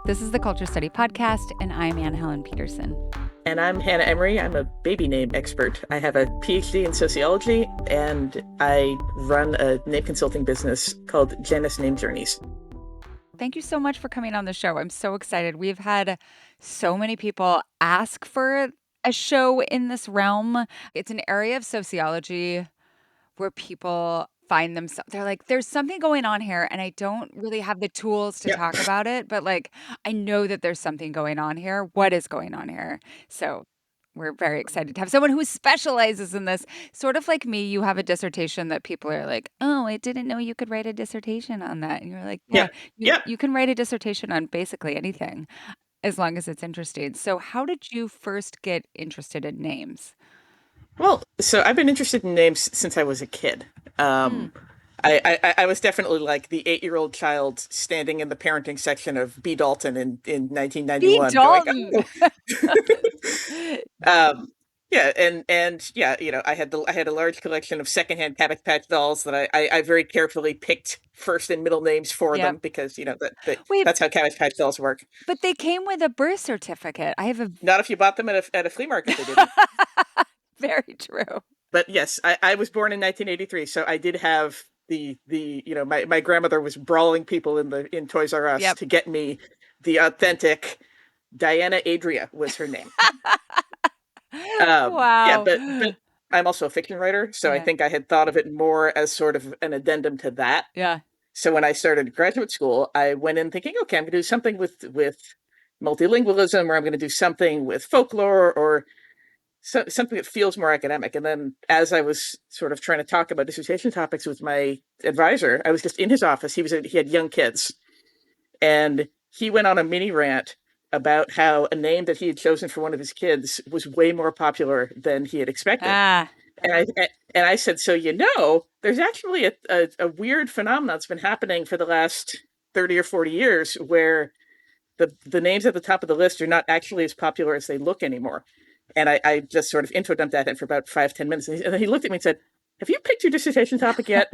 This is the Culture Study Podcast, and I'm Anne Helen Peterson. And I'm Hannah Emery. I'm a baby name expert. I have a PhD in sociology, and I run a name consulting business called Janus Name Journeys. Thank you so much for coming on the show. I'm so excited. We've had so many people ask for a show in this realm. It's an area of sociology where people find themselves, they're like, there's something going on here, and I don't really have the tools to talk about it, but like, I know that there's something going on here. What is going on here? So we're very excited to have someone who specializes in this. Sort of like me, you have a dissertation that people are like, oh, I didn't know you could write a dissertation on that. And you're like, you can write a dissertation on basically anything as long as it's interesting. So how did you first get interested in names? Well, so I've been interested in names since I was a kid. I was definitely like the 8-year-old child standing in the parenting section of B. Dalton in 1991. B. Dalton! I had a large collection of secondhand Cabbage Patch dolls that I very carefully picked first and middle names for them because that's how Cabbage Patch dolls work. But they came with a birth certificate. Not if you bought them at a flea market. They didn't. Very true. But yes, I was born in 1983, so I did have my grandmother was brawling people in Toys R Us to get me the authentic Diana Adria was her name. Wow. Yeah, but I'm also a fiction writer, so I think I had thought of it more as sort of an addendum to that. Yeah. So when I started graduate school, I went in thinking, okay, I'm going to do something with multilingualism, or I'm going to do something with folklore, or something that feels more academic. And then as I was sort of trying to talk about dissertation topics with my advisor, I was just in his office. He had young kids, and he went on a mini rant about how a name that he had chosen for one of his kids was way more popular than he had expected. And I said, so, there's actually a weird phenomenon that's been happening for the last 30 or 40 years where the names at the top of the list are not actually as popular as they look anymore. And I just sort of info dumped at him for about 5-10 minutes. And then he looked at me and said, have you picked your dissertation topic yet?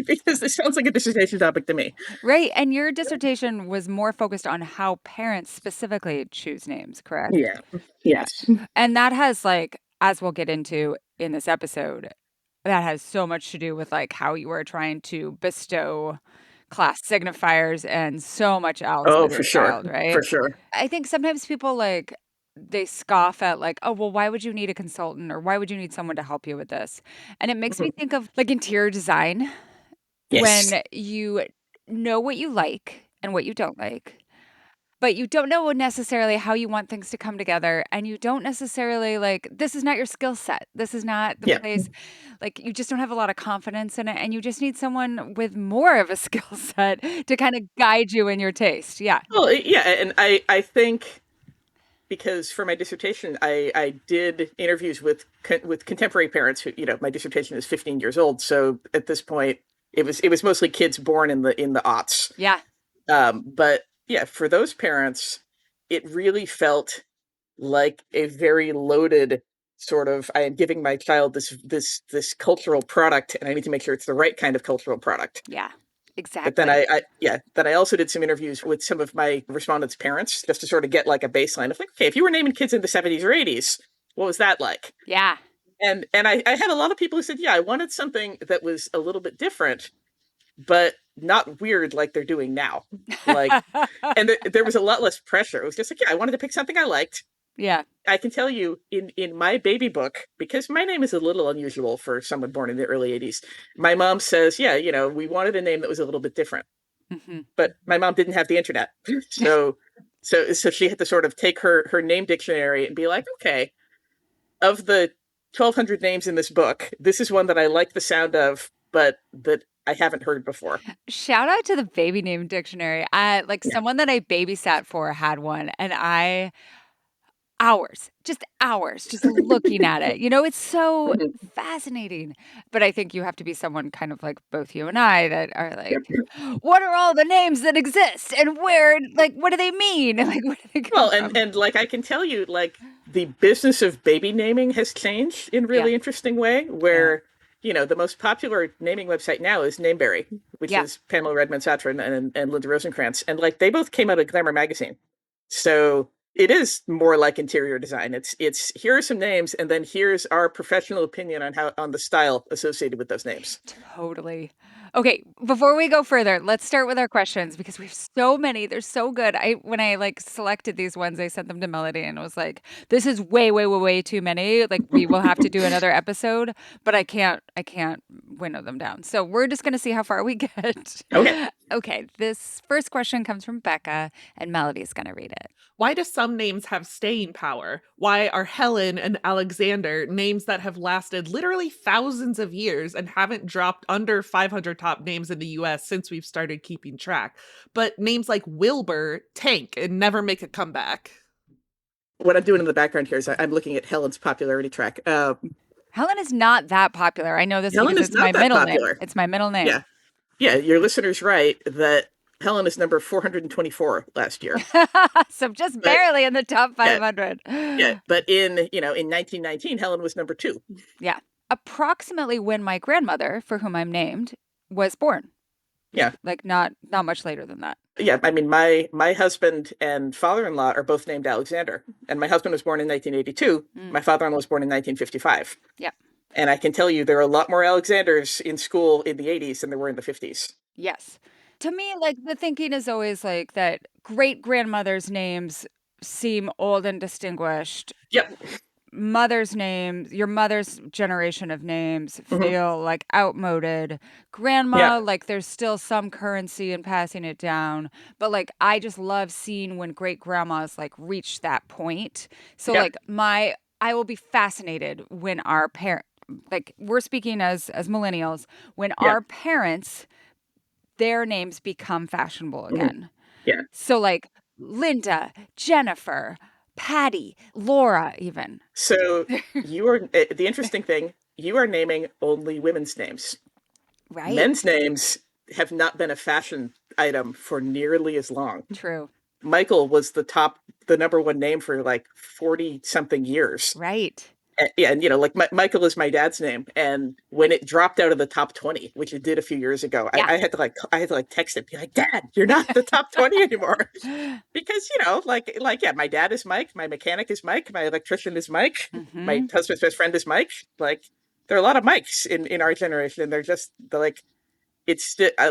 Because this sounds like a dissertation topic to me. Right. And your dissertation was more focused on how parents specifically choose names, correct? Yeah. Yes. And that has, like, as we'll get into in this episode, that has so much to do with like how you are trying to bestow class signifiers and so much else. Oh, for sure. Child, right? For sure. I think sometimes people they scoff at like, oh, well, why would you need a consultant, or why would you need someone to help you with this? And it makes me think of like interior design. Yes. When you know what you like and what you don't like, but you don't know necessarily how you want things to come together, and you don't necessarily this is not your skill set. This is not the place, you just don't have a lot of confidence in it, and you just need someone with more of a skill set to kind of guide you in your taste. Yeah. Well, yeah, and I think because for my dissertation, I did interviews with contemporary parents who, my dissertation is 15 years old. So at this point, it was mostly kids born in the aughts. Yeah. But yeah, for those parents, it really felt like a very loaded sort of, I am giving my child this cultural product, and I need to make sure it's the right kind of cultural product. Yeah. Exactly. But then I also did some interviews with some of my respondents' parents just to sort of get like a baseline of like, okay, if you were naming kids in the 70s or 80s, what was that like? Yeah. And I had a lot of people who said, yeah, I wanted something that was a little bit different, but not weird like they're doing now. And there was a lot less pressure. It was just like, yeah, I wanted to pick something I liked. Yeah. I can tell you in my baby book, because my name is a little unusual for someone born in the early 80s, my mom says, yeah, we wanted a name that was a little bit different. Mm-hmm. But my mom didn't have the internet. So she had to sort of take her name dictionary and be like, okay, of the 1,200 names in this book, this is one that I like the sound of, but that I haven't heard before. Shout out to the baby name dictionary. Someone that I babysat for had one, and hours just looking at it. It's so fascinating. But I think you have to be someone kind of like both you and I that are like, what are all the names that exist, and where, what do they mean? Where do they come from? And I can tell you, the business of baby naming has changed in really interesting way, where the most popular naming website now is Nameberry, which Yeah. is Pamela Redmond Satran and Linda Rosenkrantz. And like they both came out of Glamour magazine. So it is more like interior design. It's here are some names, and then here's our professional opinion on the style associated with those names. Totally. Okay, before we go further, let's start with our questions because we have so many. They're so good. I when I like selected these ones, I sent them to Melody and was like, "This is way, way, way, way too many. Like, we will have to do another episode, but I can't winnow them down. So we're just gonna see how far we get." Okay. Okay, this first question comes from Becca, and Melody's gonna read it. Why do some names have staying power? Why are Helen and Alexander names that have lasted literally thousands of years and haven't dropped under 500 top names in the US since we've started keeping track? But names like Wilbur tank and never make a comeback. What I'm doing in the background here is I'm looking at Helen's popularity track. Helen is not that popular. I know this Helen because is it's my not that middle name. popular. It's my middle name. Yeah. Yeah. Your listener's right that Helen is number 424 last year. So just But barely in the top yeah, 500. yeah. But in 1919, Helen was number 2. Yeah. Approximately when my grandmother, for whom I'm named, was born. Yeah. Like not much later than that. Yeah, I mean, my husband and father-in-law are both named Alexander, and my husband was born in 1982. My father-in-law was born in 1955. Yeah. And I can tell you there are a lot more Alexanders in school in the 80s than there were in the 50s. Yes. To me, like the thinking is always like that great grandmother's names seem old and distinguished. Yep. Mother's names, your mother's generation of names Mhm. feel like outmoded. Yeah. Grandma, like there's still some currency in passing it down. But like I just love seeing when great grandmas like reach that point. So Yep. like I will be fascinated when our parent like we're speaking as millennials, when Yeah. our parents their names become fashionable Mhm. again. Yeah. So like Linda, Jennifer, Patty, Laura even. So you are the interesting thing, you are naming only women's names. Right? Men's names have not been a fashion item for nearly as long. True. Michael was the number one name for like 40 something years. Right. Yeah, and like Michael is my dad's name, and when it dropped out of the top 20, which it did a few years ago, Yeah. I had to like text him, be like, Dad, you're not the top 20 anymore, because yeah, my dad is Mike, my mechanic is Mike, my electrician is Mike, my Mhm. husband's best friend is Mike. Like there are a lot of Mikes in our generation. They're like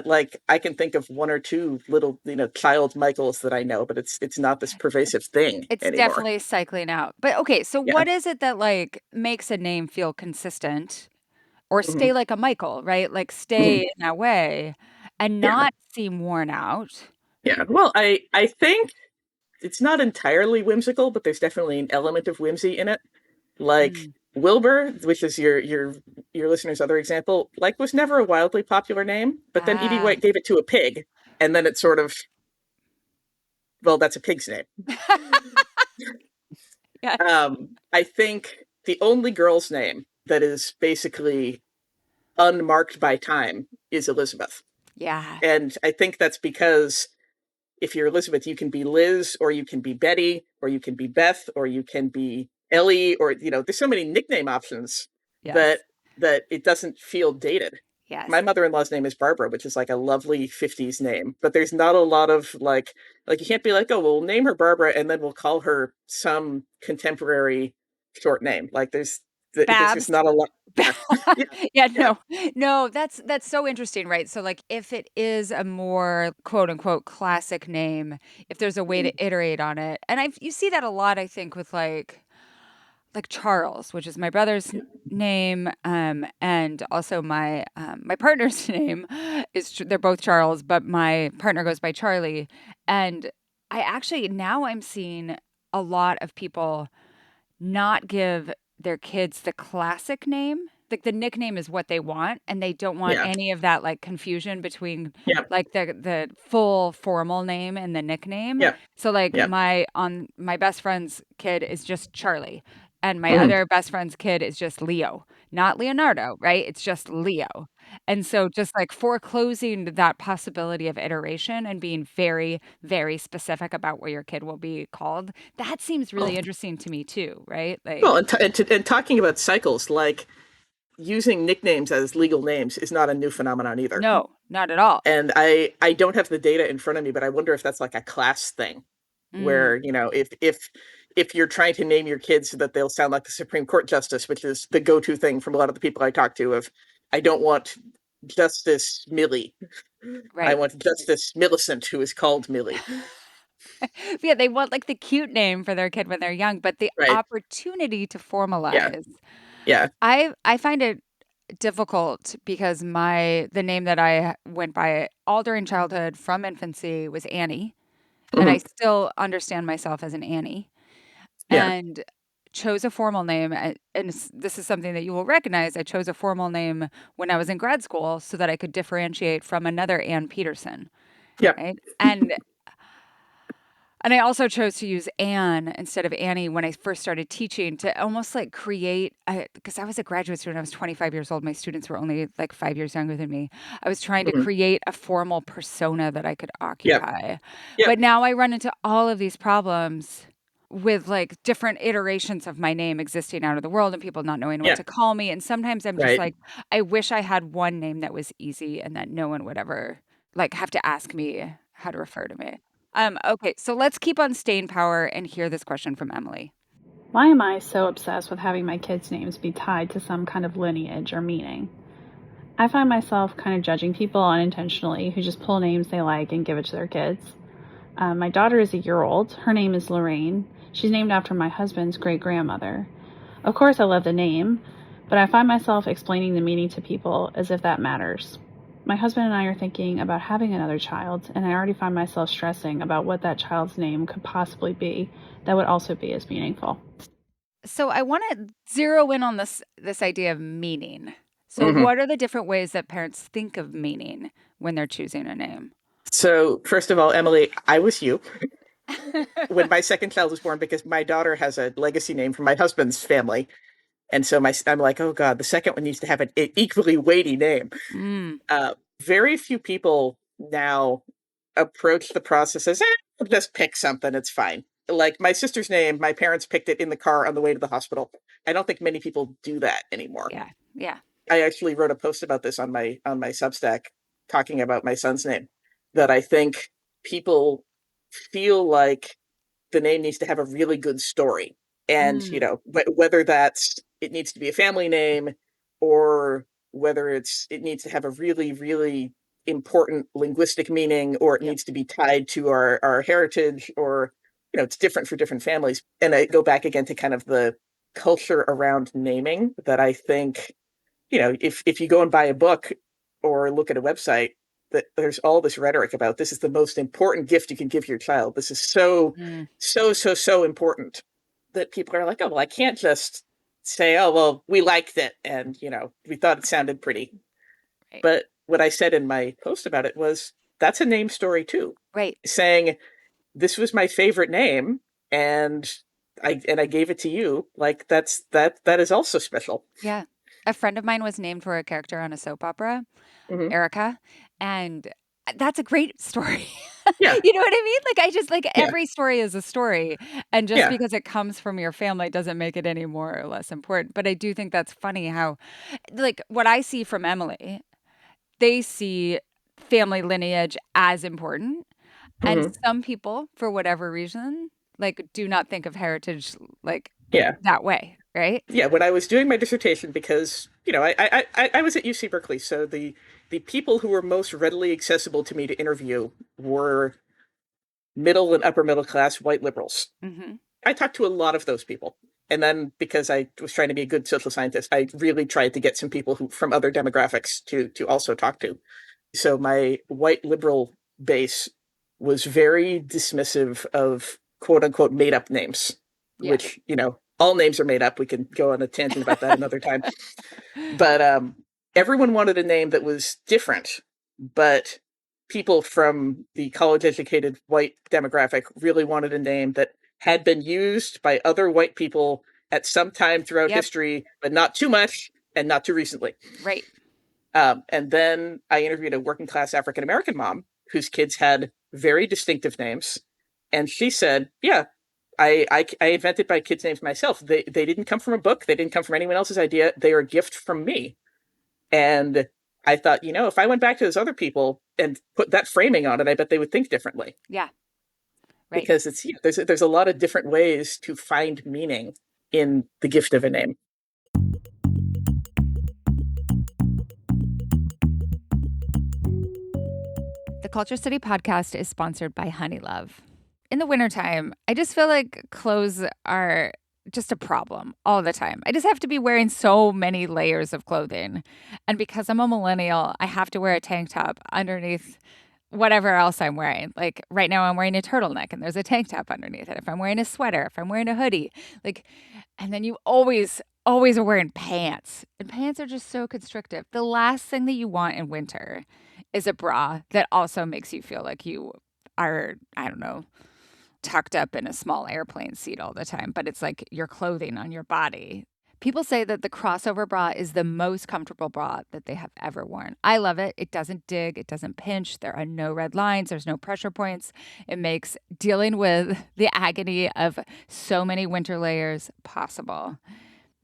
like I can think of one or two little child Michaels that I know, but it's not this pervasive thing It's anymore. definitely cycling out. But okay, so Yeah. what is it that like makes a name feel consistent or Hmm. stay like a Michael, right? Like Hmm. stay in that way and Yeah. not seem worn out? Yeah. Well, I think it's not entirely whimsical, but there's definitely an element of whimsy in it. Like Mm. Wilbur, which is your listener's other example, like was never a wildly popular name, but then E.B. Ah. White gave it to a pig, and then it sort of that's a pig's name. Yes. I think the only girl's name that is basically unmarked by time is Elizabeth. Yeah. And I think that's because if you're Elizabeth, you can be Liz, or you can be Betty, or you can be Beth, or you can be Ellie, or there's so many nickname options that Yes. that it doesn't feel dated. My Yes. mother-in-law's name is Barbara, which is like a lovely 50s name, but there's not a lot of like you can't be like, oh, well, we'll name her Barbara and then we'll call her some contemporary short name. Like there's just Babs. not a lot. Yeah. Yeah. Yeah, Yeah. no, that's so interesting, right? So, like, if it is a more quote unquote classic name, if there's a way to iterate on it, and you see that a lot, I think, with like Charles, which is my brother's name, and also my partner's name they're both Charles, but my partner goes by Charlie, and I actually now I'm seeing a lot of people not give their kids the classic name. Like the nickname is what they want, and they don't want Yeah. any of that like confusion between Yeah. like the full formal name and the nickname. Yeah. So like Yeah. my best friend's kid is just Charlie, and my Mhm. other best friend's kid is just Leo, not Leonardo, right? It's just Leo. And so just like foreclosing that possibility of iteration and being very, very specific about what your kid will be called, that seems Well, really interesting to me too, right? well, Like, and talking about cycles, like using nicknames as legal names is not a new phenomenon either. No, not at all. And I don't have the data in front of me, but I wonder if that's like a class thing Mm, where, if you're trying to name your kids so that they'll sound like the Supreme Court justice, which is the go-to thing from a lot of the people I talk to of, I don't want Justice Millie. I right. want Justice Millicent, who is called Millie. Yeah, they want, like, the cute name for their kid when they're young, but the Right. opportunity to Yeah. formalize. Yeah. I find it difficult because the name that I went by all during childhood from infancy was Annie, and I Hmm. still understand myself as an Annie, Yeah. and chose a formal name, and this is something that you will recognize. I chose a formal name when I was in grad school so that I could differentiate from another Ann Peterson, Yeah. right? And I also chose to use Anne instead of Annie when I first started teaching to almost like create, because I was a graduate student, I was 25 years old. My students were only like 5 years younger than me. I was trying to Hmm. create a formal persona that I could Yep. occupy. Yep. But now I run into all of these problems with like different iterations of my name existing out of the world and people not knowing what Yeah. to call me. And sometimes I'm just Right. like, I wish I had one name that was easy and that no one would ever like have to ask me how to refer to me. Okay, so let's keep on staying power and hear this question from Emily. Why am I so obsessed with having my kids' names be tied to some kind of lineage or meaning? I find myself kind of judging people unintentionally who just pull names they like and give it to their kids. My daughter is a year old. Her name is Lorraine. She's named after my husband's great grandmother. Of course, I love the name, but I find myself explaining the meaning to people as if that matters. My husband and I are thinking about having another child, and I already find myself stressing about what that child's name could possibly be that would also be as meaningful. So I want to zero in on this idea of meaning. So Hmm. what are the different ways that parents think of meaning when they're choosing a name? So, first of all, Emily, I was you when my second child was born because my daughter has a legacy name from my husband's family. And so I'm like, oh God, the second one needs to have an equally weighty name. Mm, Uh, Very few people now approach the process as, just pick something, it's fine. Like my sister's name, my parents picked it in the car on the way to the hospital. I don't think many people do that anymore. yeah, yeah. I actually wrote a post about this on my Substack talking about my son's name, that I think people feel like the name needs to have a really good story. And, Mm, whether that's it needs to be a family name or whether it needs to have a really, really important linguistic meaning or it yep. needs to be tied to our heritage or, it's different for different families. And I go back again to kind of the culture around naming that I think, if you go and buy a book or look at a website, that there's all this rhetoric about this is the most important gift you can give your child. This is so, Mm, so, so, so important that people are like, oh, well, I can't just say, oh, well, we liked it and, we thought it sounded pretty. right, But what I said in my post about it was that's a name story too, right. saying this was my favorite name and I gave it to you. Like that is also special. Yeah. A friend of mine was named for a character on a soap opera, Hmm. Erica, and that's a great story. Yeah. You know what I mean? Like, I just like, Yeah. every story is a story, and just Yeah. because it comes from your family doesn't make it any more or less important, but I do think that's funny how like, what I see from Emily, they see family lineage as important, and Hmm. some people, for whatever reason, like, do not think of heritage, like, Yeah. that way, right? Yeah, when I was doing my dissertation, because I was at UC Berkeley, so the people who were most readily accessible to me to interview were middle and upper middle class white liberals. Mhm. I talked to a lot of those people, and then because I was trying to be a good social scientist, I really tried to get some people who from other demographics to also talk to. So my white liberal base was very dismissive of quote unquote made up names, Yeah. which, all names are made up. We can go on a tangent about that another time. But everyone wanted a name that was different, but people from the college educated white demographic really wanted a name that had been used by other white people at some time throughout Yep, history, but not too much and not too recently. right. And then I interviewed a working class African American mom whose kids had very distinctive names. And she said, yeah, I invented my kids' names myself. They didn't come from a book. They didn't come from anyone else's idea. They are a gift from me. And I thought, if I went back to those other people and put that framing on it, I bet they would think differently. Yeah. Right. Because there's a lot of different ways to find meaning in the gift of a name. The Culture City podcast is sponsored by Honeylove. In the wintertime, I just feel like clothes are just a problem all the time. I just have to be wearing so many layers of clothing. And because I'm a millennial, I have to wear a tank top underneath whatever else I'm wearing. Like right now I'm wearing a turtleneck and there's a tank top underneath it. If I'm wearing a sweater, if I'm wearing a hoodie, and then you always are wearing pants. And pants are just so constrictive. The last thing that you want in winter is a bra that also makes you feel like you are, I don't know, tucked up in a small airplane seat all the time, but it's like your clothing on your body. People say that the crossover bra is the most comfortable bra that they have ever worn. I love it. It doesn't dig, it doesn't pinch. There are no red lines, there's no pressure points. It makes dealing with the agony of so many winter layers possible.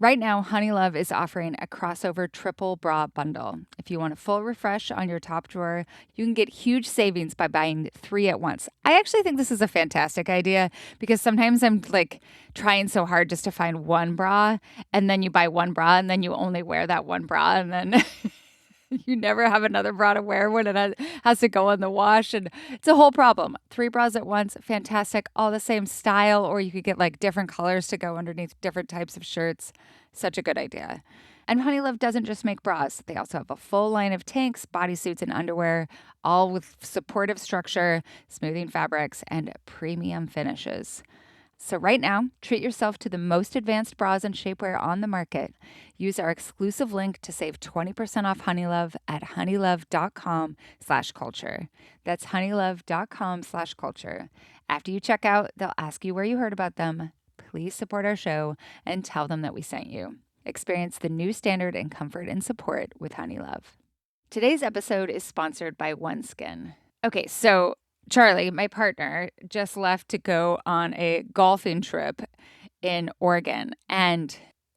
Right now, Honeylove is offering a crossover triple bra bundle. If you want a full refresh on your top drawer, you can get huge savings by buying 3 at once. I actually think this is a fantastic idea because sometimes I'm like trying so hard just to find one bra, and then you buy one bra and then you only wear that one bra, and then you never have another bra to wear when it has to go in the wash, and it's a whole problem. 3 bras at once, fantastic, all the same style, or you could get like different colors to go underneath different types of shirts. Such a good idea. And Honeylove doesn't just make bras. They also have a full line of tanks, bodysuits, and underwear, all with supportive structure, smoothing fabrics, and premium finishes. So right now, treat yourself to the most advanced bras and shapewear on the market. Use our exclusive link to save 20% off Honeylove at honeylove.com/culture. That's honeylove.com/culture. After you check out, they'll ask you where you heard about them. Please support our show and tell them that we sent you. Experience the new standard in comfort and support with Honeylove. Today's episode is sponsored by OneSkin. Okay, so Charlie, my partner, just left to go on a golfing trip in Oregon. And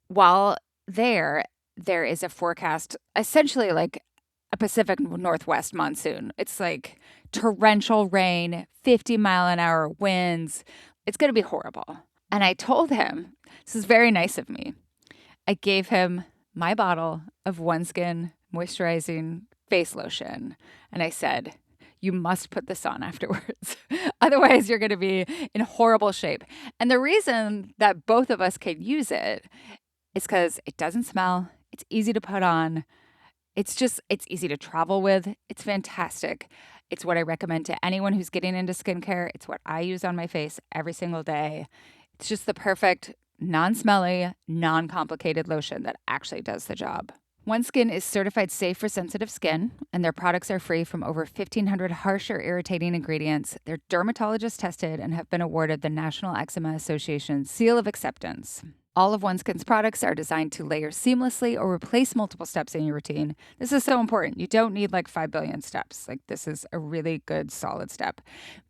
while there is a forecast, essentially like a Pacific Northwest monsoon. It's like torrential rain, 50-mile-an-hour winds. It's going to be horrible. And I told him, this is very nice of me. I gave him my bottle of OneSkin moisturizing face lotion. And I said, you must put this on afterwards. Otherwise, you're going to be in horrible shape. And the reason that both of us can use it is because it doesn't smell. It's easy to put on. It's easy to travel with. It's fantastic. It's what I recommend to anyone who's getting into skincare. It's what I use on my face every single day. It's just the perfect, non-smelly, non-complicated lotion that actually does the job. OneSkin is certified safe for sensitive skin, and their products are free from over 1,500 harsh or irritating ingredients. They're dermatologist tested and have been awarded the National Eczema Association's Seal of Acceptance. All of OneSkin's products are designed to layer seamlessly or replace multiple steps in your routine. This is so important. You don't need like 5 billion steps. Like, this is a really good, solid step,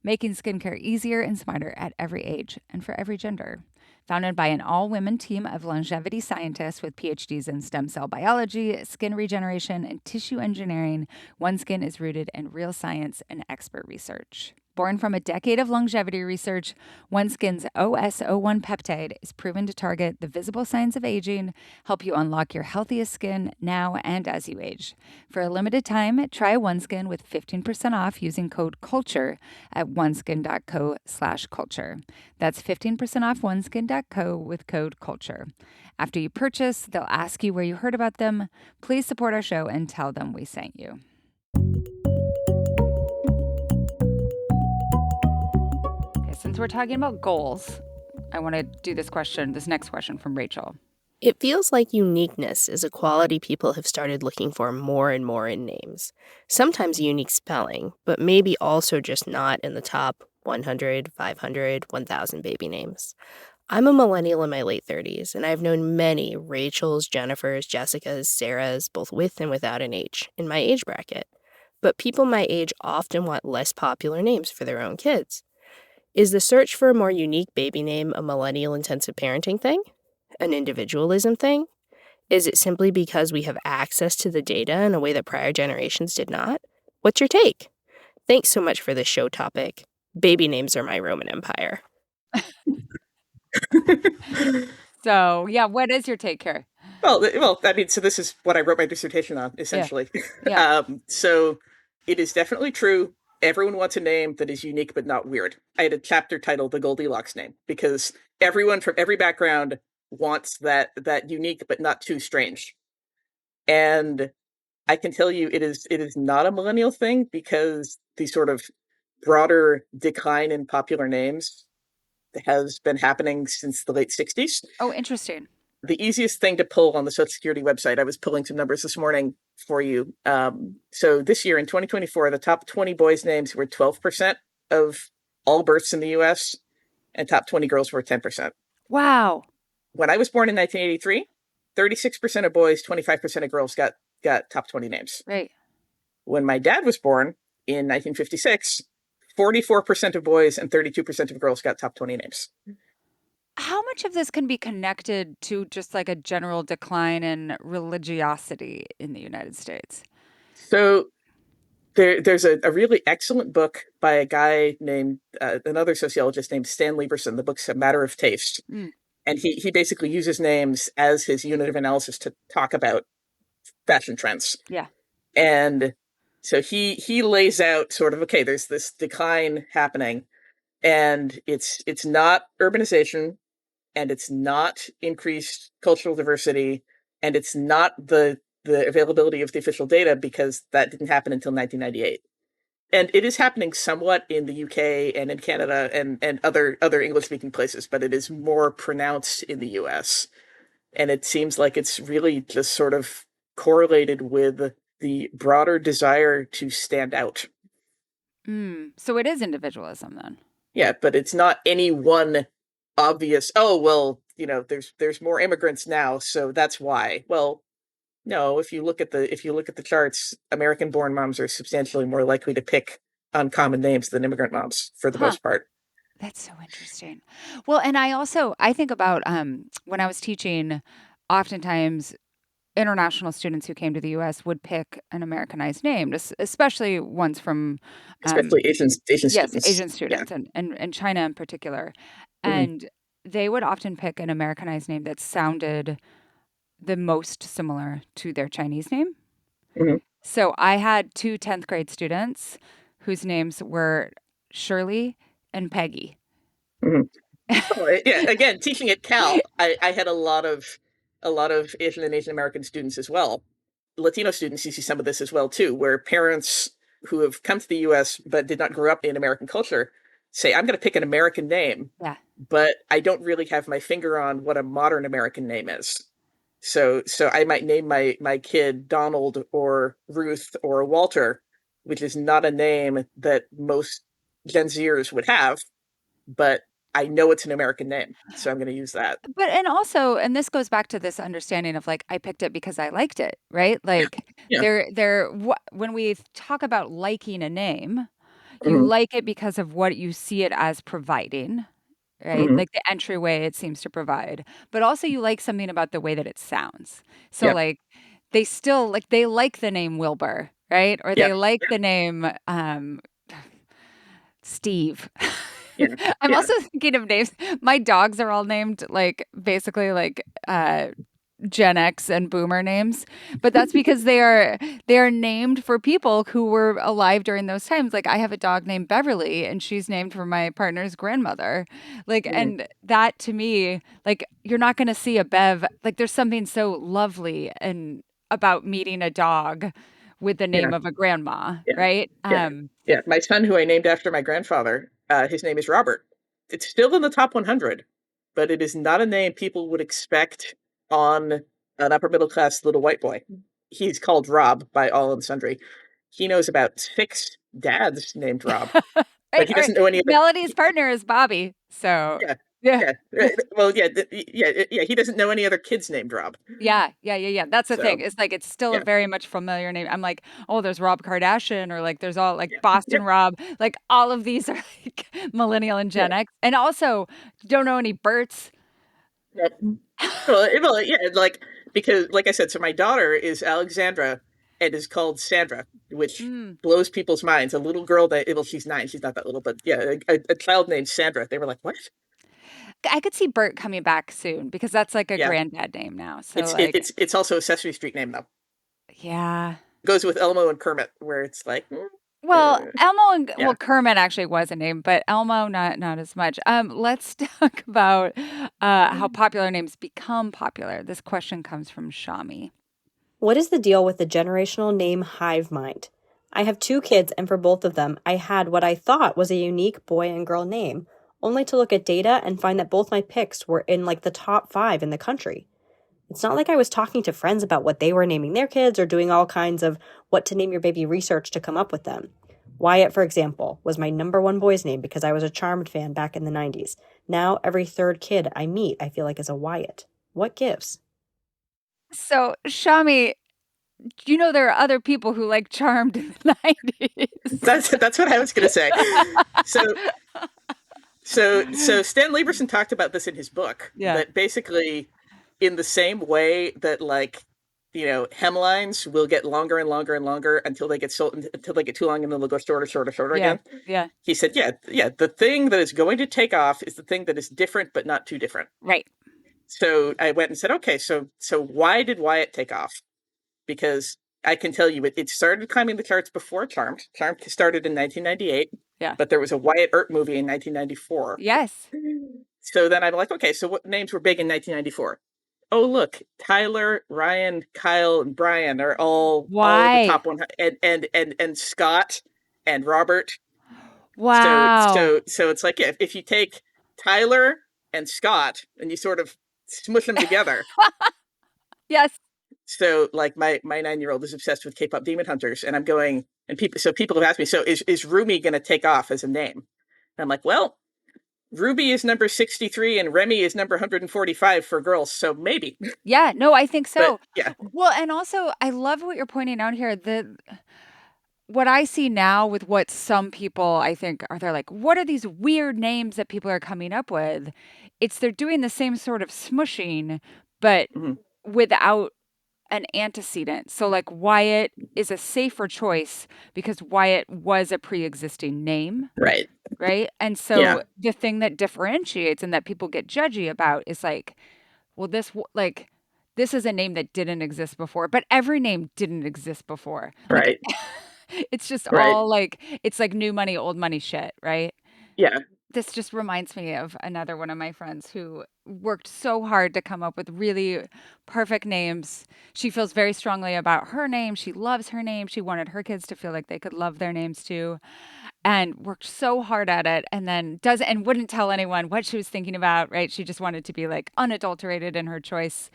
making skincare easier and smarter at every age and for every gender. Founded by an all-women team of longevity scientists with PhDs in stem cell biology, skin regeneration, and tissue engineering, OneSkin is rooted in real science and expert research. Born from a decade of longevity research, OneSkin's OS01 peptide is proven to target the visible signs of aging, help you unlock your healthiest skin now and as you age. For a limited time, try OneSkin with 15% off using code CULTURE at oneskin.co/culture. That's 15% off oneskin.co with code CULTURE. After you purchase, they'll ask you where you heard about them. Please support our show and tell them we sent you. Since we're talking about goals, I want to do this next question from Rachel. It feels like uniqueness is a quality people have started looking for more and more in names. Sometimes unique spelling, but maybe also just not in the top 100, 500, 1,000 baby names. I'm a millennial in my late 30s, and I've known many Rachels, Jennifers, Jessicas, Sarahs, both with and without an H, in my age bracket. But people my age often want less popular names for their own kids. Is the search for a more unique baby name a millennial intensive parenting thing? An individualism thing? Is it simply because we have access to the data in a way that prior generations did not? What's your take? Thanks so much for this show topic. Baby names are my Roman Empire. So, yeah, what is your take here? Well, I mean, so this is what I wrote my dissertation on, Yeah. essentially. Yeah. So it is definitely true. Everyone wants a name that is unique but not weird. I had a chapter titled "The Goldilocks Name" because everyone from every background wants that unique but not too strange. And I can tell you, it is not a millennial thing because the sort of broader decline in popular names has been happening since the late '60s. Oh, interesting. The easiest thing to pull on the Social Security website, I was pulling some numbers this morning for you. So this year in 2024, the top 20 boys' names were 12% of all births in the US, and top 20 girls were 10%. Wow. When I was born in 1983, 36% of boys, 25% of girls got top 20 names. Right. When my dad was born in 1956, 44% of boys and 32% of girls got top 20 names. How much of this can be connected to just like a general decline in religiosity in the United States? So there's a really excellent book by a guy named another sociologist named Stan Lieberson. The book's A Matter of Taste, Mm, and he basically uses names as his unit of analysis to talk about fashion trends. yeah. And so he lays out sort of, okay, there's this decline happening, and it's not urbanization, and it's not increased cultural diversity, and it's not the availability of the official data because that didn't happen until 1998. And it is happening somewhat in the UK and in Canada and other English speaking places, but it is more pronounced in the US. And it seems like it's really just sort of correlated with the broader desire to stand out. So it is individualism then. Yeah, but it's not any one obvious, oh, well, there's more immigrants now, so that's why. Well, no, if you look at the charts, American born moms are substantially more likely to pick uncommon names than immigrant moms for the Huh. most part. That's so interesting. Well, and I think about when I was teaching, oftentimes international students who came to the US would pick an Americanized name, especially ones from um, Especially Asian yes, students. Asian Yeah. students and China in particular. Hmm. And they would often pick an Americanized name that sounded the most similar to their Chinese name. Hmm. So I had two 10th grade students whose names were Shirley and Peggy. Hmm. Oh, yeah. Again, teaching at Cal, I had a lot of Asian and Asian American students as well. Latino students, you see some of this as well too, where parents who have come to the U.S. but did not grow up in American culture say, "I'm going to pick an American name, Yeah. but I don't really have my finger on what a modern American name is." So I might name my kid Donald or Ruth or Walter, which is not a name that most Gen Zers would have, but I know it's an American name, so I'm going to use that. But and also and this goes back to this understanding of, like, I picked it because I liked it, right? Yeah, Like, yeah. when we talk about liking a name, you Hmm. like it because of what you see it as providing, right? Hmm. Like, the entryway it seems to provide, but also you like something about the way that it sounds. So, Yeah, like, they like the name Wilbur, right? Or yeah, they like the name, Steve. yeah, I'm yeah, also thinking of names. My dogs are all named like basically like Gen X and boomer names, but that's because they are named for people who were alive during those times. Like I have a dog named Beverly and she's named for my partner's grandmother. Like mhm, and that to me, like you're not going to see a Bev, like there's something so lovely and about meeting a dog with the yeah, name of a grandma, yeah, right? yeah, yeah. My son, who I named after my grandfather, his name is Robert. It's still in the top 100, but it is not a name people would expect on an upper middle class little white boy. He's called Rob by all and sundry. He knows about six dads named Rob, but Right, he or doesn't know any of the. Melody's partner is Bobby, so Yeah, Yeah. Yeah. Right. Well, yeah, yeah. He doesn't know any other kids named Rob. Yeah. That's the thing. So, It's like it's still a yeah, very much familiar name. I'm like, oh, there's Rob Kardashian, or like there's all like yeah, Boston yep, Rob. Like all of these are like millennial and yeah, Gen X. And also don't know any Berts. yep. Well, yeah, like because, like I said, so my daughter is Alexandra and is called Sandra, which Mm. blows people's minds. A little girl that, well, she's 9, she's not that little, but yeah, a child named Sandra. They were like, what? I could see Bert coming back soon because that's like a Yeah, granddad name now. So like, it's also a Sesame Street name though. yeah. Goes with Elmo and Kermit, where it's like, Well, Elmo and yeah. Kermit actually was a name, but Elmo not as much. Let's talk about how popular names become popular. This question comes from Shami. What is the deal with the generational name hive mind? I have 2 kids, and for both of them, I had what I thought was a unique boy and girl name, only to look at data and find that both my picks were in like the top 5 in the country. It's not like I was talking to friends about what they were naming their kids or doing all kinds of what to name your baby research to come up with them. Wyatt, for example, was my number 1 boy's name because I was a Charmed fan back in the 90s. Now, every 3rd kid I meet, I feel like is a Wyatt. What gives? So, Shami, you know there are other people who like Charmed in the 90s. That's what I was gonna say. So Stan Lieberson talked about this in his book, Yeah. that basically in the same way that, like, hemlines will get longer and longer and longer until they get too long, and then they'll go shorter Yeah. again. Yeah. He said, yeah, the thing that is going to take off is the thing that is different but not too different. Right. So I went and said, okay, so why did Wyatt take off? Because I can tell you, it started climbing the charts before Charmed. Charmed started in 1998. Yeah. But there was a Wyatt Earp movie in 1994. Yes. So then I'm like, okay, so what names were big in 1994? Oh, look, Tyler, Ryan, Kyle, and Brian are all Why? the top 100, and Scott and Robert. Wow. So it's like, if you take Tyler and Scott and you sort of smush them together. Yes. So like my 9-year-old is obsessed with K-pop Demon Hunters, and I'm going, and people have asked me, so is Rumi going to take off as a name? And I'm like, well, Ruby is number 63 and Remy is number 145 for girls, so maybe. Yeah, no, I think so. But, yeah. Well, and also I love what you're pointing out here. What I see now with what some people I think are, they're like, what are these weird names that people are coming up with? They're doing the same sort of smushing, but without an antecedent. So like Wyatt is a safer choice because Wyatt was a pre-existing name. Right. Right. And so the thing that differentiates and that people get judgy about is like, well, this is a name that didn't exist before, but every name didn't exist before. Right. Like, it's just all like, it's like new money, old money shit. Right. Yeah. This just reminds me of another one of my friends who worked so hard to come up with really perfect names. She feels very strongly about her name. She loves her name. She wanted her kids to feel like they could love their names too, and worked so hard at it, and then wouldn't tell anyone what she was thinking about, right? She just wanted to be like unadulterated in her choice,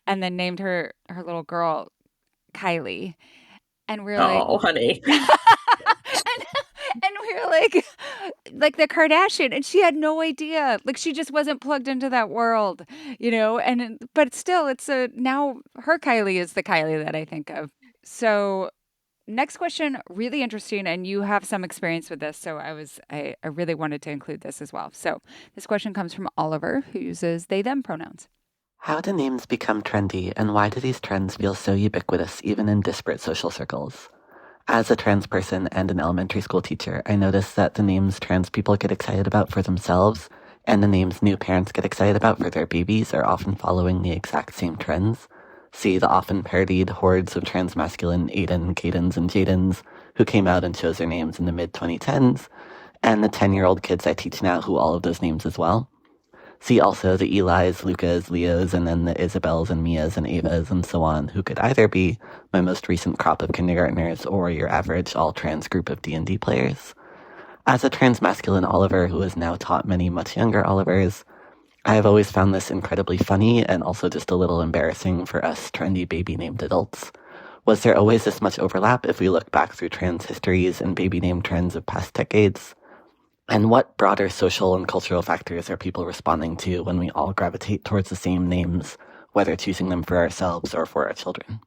and then named her little girl Kylie. And we're like, oh, honey. and we were like the Kardashian, and she had no idea. Like she just wasn't plugged into that world, but still now her Kylie is the Kylie that I think of. So next question, really interesting, and you have some experience with this, so I really wanted to include this as well. So this question comes from Oliver, who uses they them pronouns. How do names become trendy, and why do these trends feel so ubiquitous even in disparate social circles? As a trans person and an elementary school teacher, I notice that the names trans people get excited about for themselves and the names new parents get excited about for their babies are often following the exact same trends. See the often parodied hordes of transmasculine Aiden, Cadens, and Jadens who came out and chose their names in the mid-2010s, and the 10-year-old kids I teach now who all of those names as well. See also the Eli's, Lucas, Leos, and then the Isabels and Mias and Avas and so on, who could either be my most recent crop of kindergartners or your average all-trans group of D&D players. As a transmasculine Oliver who has now taught many much younger Olivers, I have always found this incredibly funny and also just a little embarrassing for us trendy baby-named adults. Was there always this much overlap if we look back through trans histories and baby name trends of past decades? And what broader social and cultural factors are people responding to when we all gravitate towards the same names, whether choosing them for ourselves or for our children?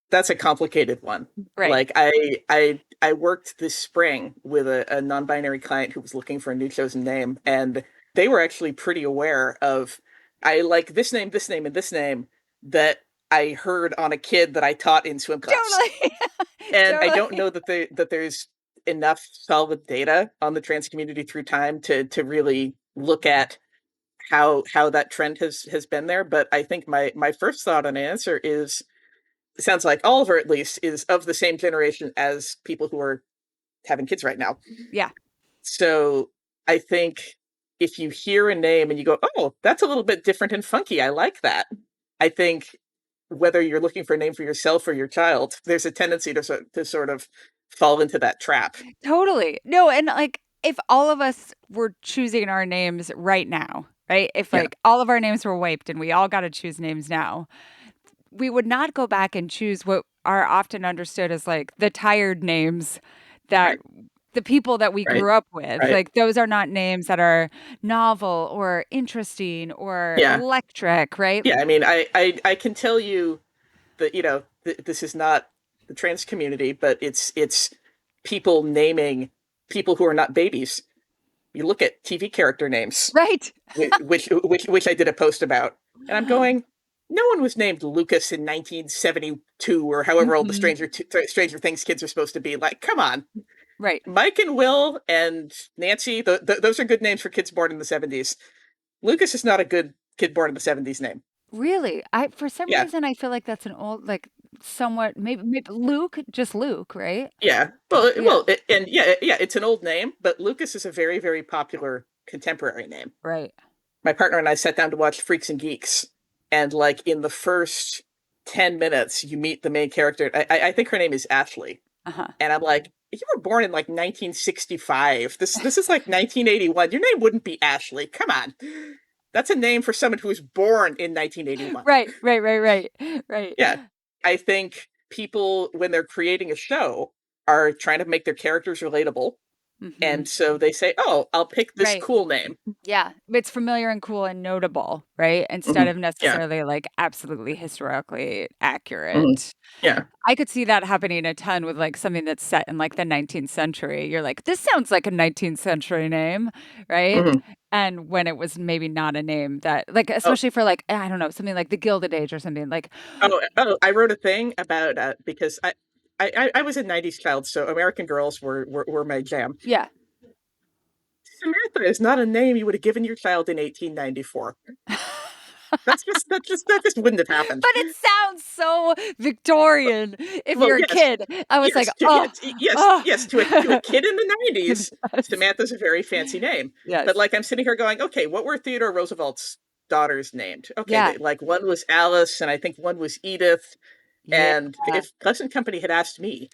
That's a complicated one. Right. Like I worked this spring with a non-binary client who was looking for a new chosen name, and they were actually pretty aware of, I like this name, and this name that I heard on a kid that I taught in swim class. Totally. And I don't Totally. know that there's enough solid data on the trans community through time to really look at how that trend has been there. But I think my first thought and answer is, it sounds like Oliver at least is of the same generation as people who are having kids right now. Yeah. So I think if you hear a name and you go, oh, that's a little bit different and funky, I like that. I think whether you're looking for a name for yourself or your child, there's a tendency to sort of fall into that trap. Totally. No, and like if all of us were choosing our names right now, right? If Yeah. like all of our names were wiped and we all got to choose names now, we would not go back and choose what are often understood as like the tired names that Right. the people that we Right. grew up with. Right. Like those are not names that are novel or interesting or Yeah. electric, right? Yeah. I mean, I can tell you that, this is not the trans community, but it's people naming people who are not babies. You look at TV character names, Right. which I did a post about, and I'm going, no one was named Lucas in 1972 or however old the Mhm. Stranger Things kids are supposed to be. Like, come on, Right. Mike and Will and Nancy. Those are good names for kids born in the 70s. Lucas is not a good kid born in the 70s name. Really? I for some Yeah, reason I feel like that's an old like somewhat maybe Luke, just Luke, right? yeah. Yeah. And yeah, it's an old name, but Lucas is a very, very popular contemporary name. Right. My partner and I sat down to watch Freaks and Geeks, and like in the first 10 minutes, you meet the main character. I think her name is Ashley, Uh-huh. and I'm like, you were born in like 1965. This is like 1981. Your name wouldn't be Ashley. Come on, that's a name for someone who was born in 1981. Right, right, right, right. Right. Yeah, I think people when they're creating a show are trying to make their characters relatable, and Mhm. so they say, "Oh, I'll pick this Right. cool name." Yeah, it's familiar and cool and notable, right? Instead Mhm. of Yeah. necessarily like absolutely historically Mhm. accurate. Yeah. I could see that happening a ton with like something that's set in like the 19th century. You're like, this sounds like a 19th century name, right? Mhm. And when it was maybe not a name that like Oh, especially for like I don't know, something like the Gilded Age or something like I wrote a thing about because I was a '90s child, so American Girls were my jam. yeah. Samantha is not a name you would have given your child in 1894. That just wouldn't have happened. But it sounds so Victorian if Well, you're a yes, kid. I was like, yes, to, "Oh, yes, yes, oh." yes. To a kid in the '90s, Yes. Samantha's a very fancy name. But Yes. like, I'm sitting here going, okay, what were Theodore Roosevelt's daughters named? Okay, Yeah. like one was Alice, and I think one was Edith. Yeah. And if Pleasant Company had asked me,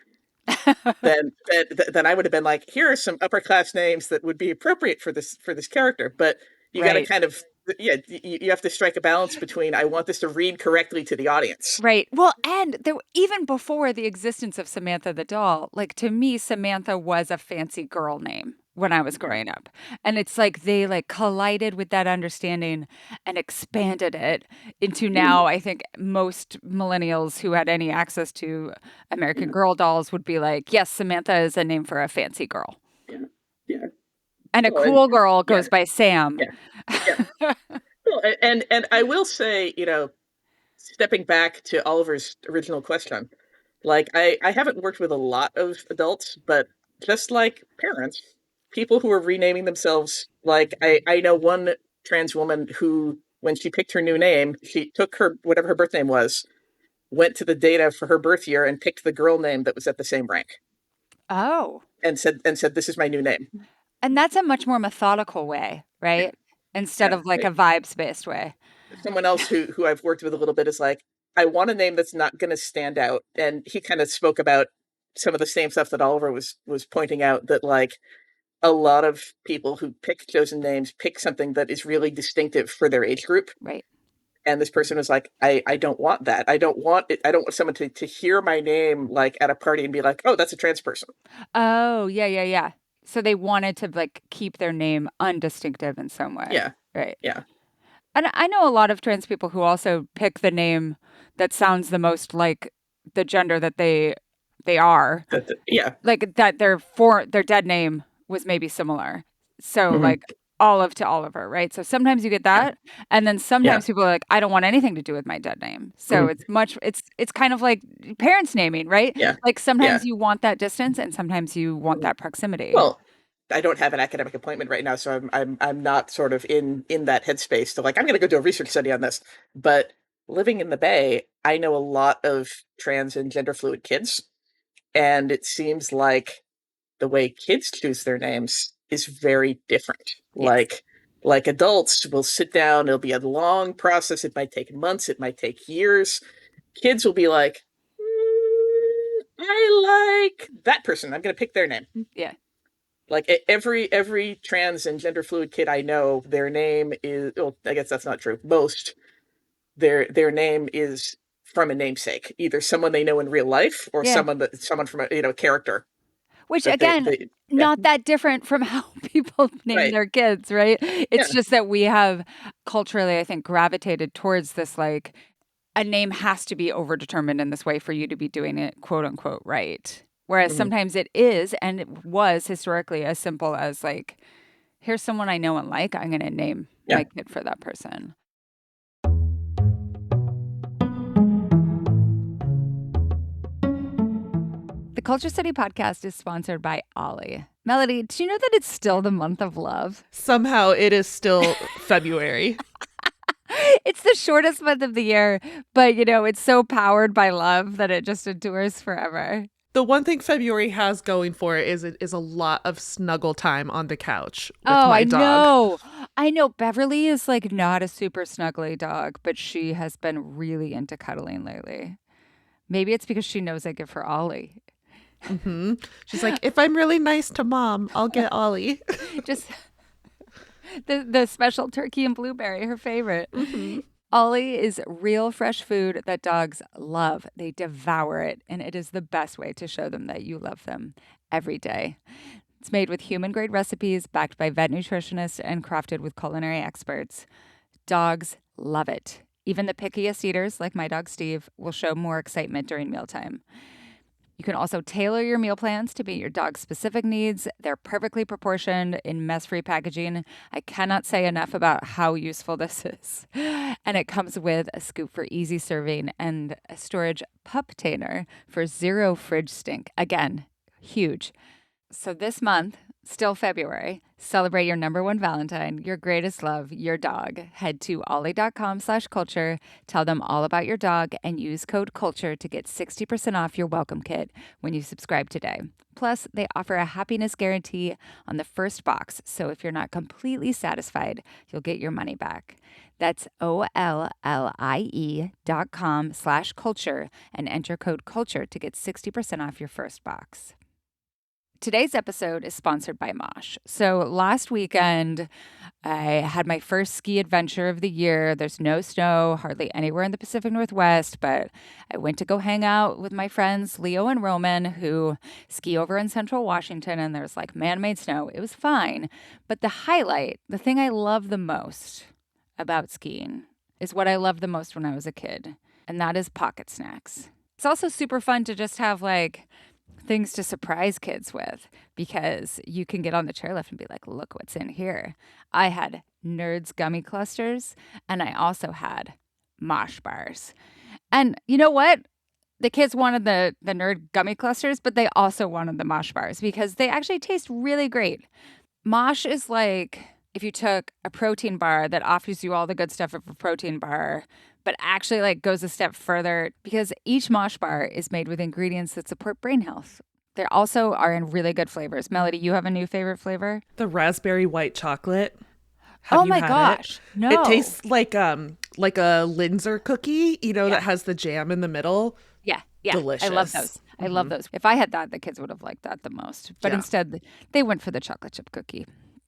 then I would have been like, here are some upper class names that would be appropriate for this character. But you got to Right. kind of you have to strike a balance between, I want this to read correctly to the audience. Right. Well, and there even before the existence of Samantha the doll, like to me, Samantha was a fancy girl name when I was growing up. And it's like they like collided with that understanding and expanded it into now, I think most millennials who had any access to American Yeah, Girl dolls would be like, yes, Samantha is a name for a fancy girl. yeah, yeah. And a Well, and cool girl yeah, goes by Sam. yeah, yeah. Well, and I will say, stepping back to Oliver's original question, like I haven't worked with a lot of adults, but just like parents, people who are renaming themselves, like I know one trans woman who, when she picked her new name, she took her whatever her birth name was, went to the data for her birth year and picked the girl name that was at the same rank, Oh. and said this is my new name. And that's a much more methodical way, Yeah, right? Instead yeah. of like a vibes-based way. Someone else who I've worked with a little bit is like, I want a name that's not going to stand out, and he kind of spoke about some of the same stuff that Oliver was pointing out, that like a lot of people who pick chosen names pick something that is really distinctive for their age group. Right. And this person was like, I don't want that. I don't want it. I don't want someone to hear my name like at a party and be like, oh, that's a trans person. Oh, yeah, yeah, yeah. So they wanted to like keep their name undistinctive in some way. Yeah. Right. Yeah. And I know a lot of trans people who also pick the name that sounds the most like the gender that they are. Yeah. Like that their dead name was maybe similar. So Mhm. like Olive to Oliver, right? So sometimes you get Yeah. that, and then Yeah. sometimes people are like, I don't want anything to do with my dead name. So Mhm. it's kind of like parents naming, right? Yeah. Like Yeah. sometimes you want that distance and sometimes you want that proximity. Well, I don't have an academic appointment right now, so I'm not sort of in that headspace to like I'm going to go do a research study on this. But living in the Bay, I know a lot of trans and gender fluid kids, and it seems like the way kids choose their names is very different. Yes. Like adults will sit down, it'll be a long process. It might take months, it might take years. Kids will be like, I like that person. I'm going to pick their name. Yeah. Like every trans and gender fluid kid I know, their name is. Well, I guess that's not true. Most their name is from a namesake, either someone they know in real life or Yeah. someone from a character Which that again, yeah, not that different from how people name right, their kids, right? yeah, It's just that we have culturally, I think, gravitated towards this like a name has to be overdetermined in this way for you to be doing it quote unquote right. Whereas mhm, sometimes it is, and it was historically as simple as like, here's someone I know and like, I'm going to name yeah. my kid for that person. The Culture Study podcast is sponsored by ALLIE. Melody, do you know that it's still the month of love? Somehow it is still February. It's the shortest month of the year, but it's so powered by love that it just endures forever. The one thing February has going for it is a lot of snuggle time on the couch with Oh, my I dog. know. I know Beverly is like not a super snuggly dog, but she has been really into cuddling lately. Maybe it's because she knows I give her Ollie. She's like, if I'm really nice to mom, I'll get Ollie. Just the special turkey and blueberry, her favorite. Ollie is real fresh food that dogs love. They devour it, and it is the best way to show them that you love them every day. It's made with human grade recipes, backed by vet nutritionists, and crafted with culinary experts. Dogs love it. Even the pickiest eaters, like my dog Steve, will show more excitement during mealtime. You can also tailor your meal plans to meet your dog's specific needs. They're perfectly proportioned in mess-free packaging. I cannot say enough about how useful this is. And it comes with a scoop for easy serving and a storage pup-tainer for zero fridge stink. Again, huge. So this month, still February, celebrate your number one Valentine, your greatest love, your dog. Head to ollie.com/culture, tell them all about your dog, and use code CULTURE to get 60% off your welcome kit when you subscribe today. Plus, they offer a happiness guarantee on the first box, so if you're not completely satisfied, you'll get your money back. That's ollie.com/culture and enter code CULTURE to get 60% off your first box. Today's episode is sponsored by Mosh. So last weekend, I had my first ski adventure of the year. There's no snow hardly anywhere in the Pacific Northwest, but I went to go hang out with my friends Leo and Roman, who ski over in Central Washington, and there's like man-made snow. It was fine. But the highlight, the thing I love the most about skiing is what I loved the most when I was a kid, and that is pocket snacks. It's also super fun to just have like things to surprise kids with because you can get on the chairlift and be like, look what's in here. I had Nerds gummy clusters and I also had Mosh bars. And you know what? The kids wanted the Nerd gummy clusters, but they also wanted the Mosh bars because they actually taste really great. Mosh is like if you took a protein bar that offers you all the good stuff of a protein bar, but actually like goes a step further because each Mosh bar is made with ingredients that support brain health. They also are in really good flavors. Melody, you have a new favorite flavor? The raspberry white chocolate. Have Oh you my had gosh. it? No. It tastes like a Linzer cookie, Yeah. that has the jam in the middle. Yeah. Delicious. I love those. I love those. If I had that, the kids would have liked that the most. But Yeah. instead, they went for the chocolate chip cookie.